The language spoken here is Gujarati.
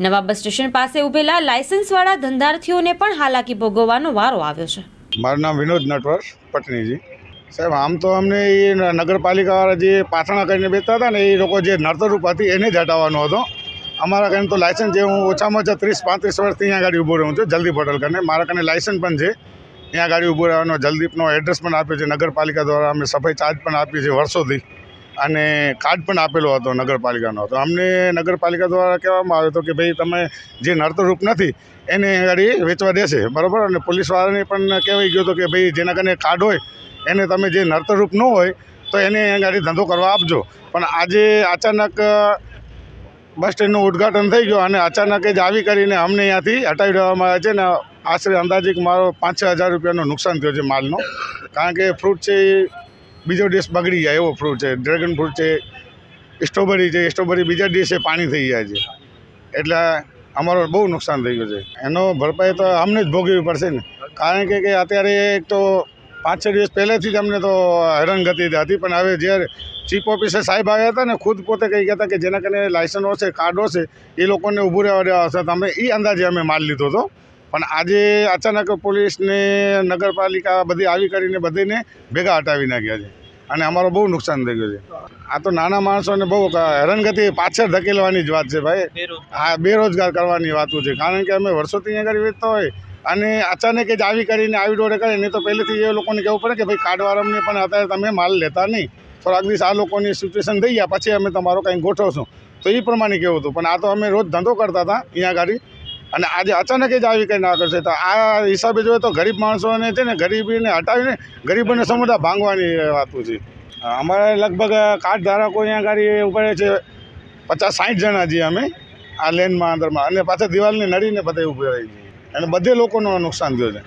નવા બસ સ્ટેશન પાસે ઉભેલા લાયસન્સવાળા ધંધાર્થીઓને પણ હાલાકી ભોગવવાનો વારો આવ્યો છે। મારું નામ વિનોદ નટવર પટણીજી સાહેબ। આમ તો અમને એ નગરપાલિકાવાળા જે પાથરણા કરીને બેસતા હતા ને એ લોકો જે નડતરરૂપ હતી એને જ હટાવવાનો હતો। અમારા કને તો લાયસન્સ છે, હું ઓછામાં ઓછા 30-35 વર્ષથી અહીંયા ગાડી ઊભો રહું છું જલદીપ હોટલ કરીને। મારા કને લાયસન્સ પણ છે, અહીંયા ગાડી ઊભો રહેવાનો જલદીપનો એડ્રેસ પણ આપ્યો છે નગરપાલિકા દ્વારા। અમે સફાઈ ચાર્જ પણ આપીએ છીએ વર્ષોથી અને કાર્ડ પણ આપેલો હતો નગરપાલિકાનો। તો અમને નગરપાલિકા દ્વારા કહેવામાં આવ્યો હતો કે ભાઈ તમે જે નડતરરૂપ નથી એને ગાડી વેચવા દેશે, બરાબર। અને પોલીસવાળાને પણ કહેવાઈ ગયો હતો કે ભાઈ જેના કને કાર્ડ હોય એને તમે જે નડતરરૂપ ન હોય તો એને ગાડી ધંધો કરવા આપજો। પણ આજે અચાનક બસ સ્ટેન્ડનું ઉદ્ઘાટન થઈ ગયું અને અચાનક જ આવી કરીને અમને અહીંયાથી હટાવી દેવામાં આવે છે ને આશરે અંદાજિક મારો 5-6 હજાર રૂપિયાનું નુકસાન થયો છે માલનો। કારણ કે ફ્રૂટ છે એ બીજો ડીશ બગડી જાય એવો ફ્રૂટ છે, ડ્રેગન ફ્રૂટ છે, સ્ટ્રોબેરી છે, સ્ટ્રોબેરી બીજા દિવસે પાણી થઈ જાય છે, એટલે અમારો બહુ નુકસાન થઈ ગયું છે। એનો ભરપાઈ તો અમને જ ભોગવવી પડશે ને, કારણ કે અત્યારે એક તો 5-6 દિવસ પહેલેથી જ અમને તો હેરાનગતિ હતી। પણ હવે જ્યારે ચીફ ઓફિસર સાહેબ આવ્યા હતા ને ખુદ પોતે કહી ગયા હતા કે જેના કને લાયસન્સ હશે, કાર્ડ હશે એ લોકોને ઊભું રહેવા દેવા હશે, તો અમે એ અંદાજે અમે માલ લીધો હતો। પણ આજે અચાનક પોલીસને નગરપાલિકા બધી આવી કરીને બધીને ભેગા હટાવી નાખ્યા છે અને અમારો બહુ નુકસાન થઈ ગયું છે। આ તો નાના માણસોને બહુ હેરાનગતિ પાછળ ધકેલવાની જ વાત છે ભાઈ, આ બેરોજગાર કરવાની વાતો છે। કારણ કે અમે વર્ષોથી અહીંયા આગળ વેચતા હોય અને અચાનક જ આવી કરીને આવી દોડે કરે નહીં તો પહેલેથી એ લોકોને કહેવું પડે કે ભાઈ કાર્ડવાળાને પણ અત્યારે તમે માલ લેતા નહીં, થોડાક દિવસ આ લોકોની સિચ્યુએશન થઈ ગયા પછી અમે તમારો કંઈ ગોઠવશું, તો એ પ્રમાણે કેવું હતું। પણ આ તો અમે રોજ ધંધો કરતા હતા અહીંયા ગાડી અને આજે અચાનક જ આવી કંઈ ના કરશે, તો આ હિસાબે જોઈએ તો ગરીબ માણસોને છે ને ગરીબીને હટાવીને ગરીબોને સમુદાય ભાંગવાની વાતો છે। અમારે લગભગ કાર્ડ ધારકો અહીંયા ગાડી ઉભા છે 50-60 જણા છીએ અમે આ લેનમાં અંદરમાં, અને પાછા દિવાલની નડીને બધે ઊભી રહી છે અને બધે લોકોનું નુકસાન થયું છે।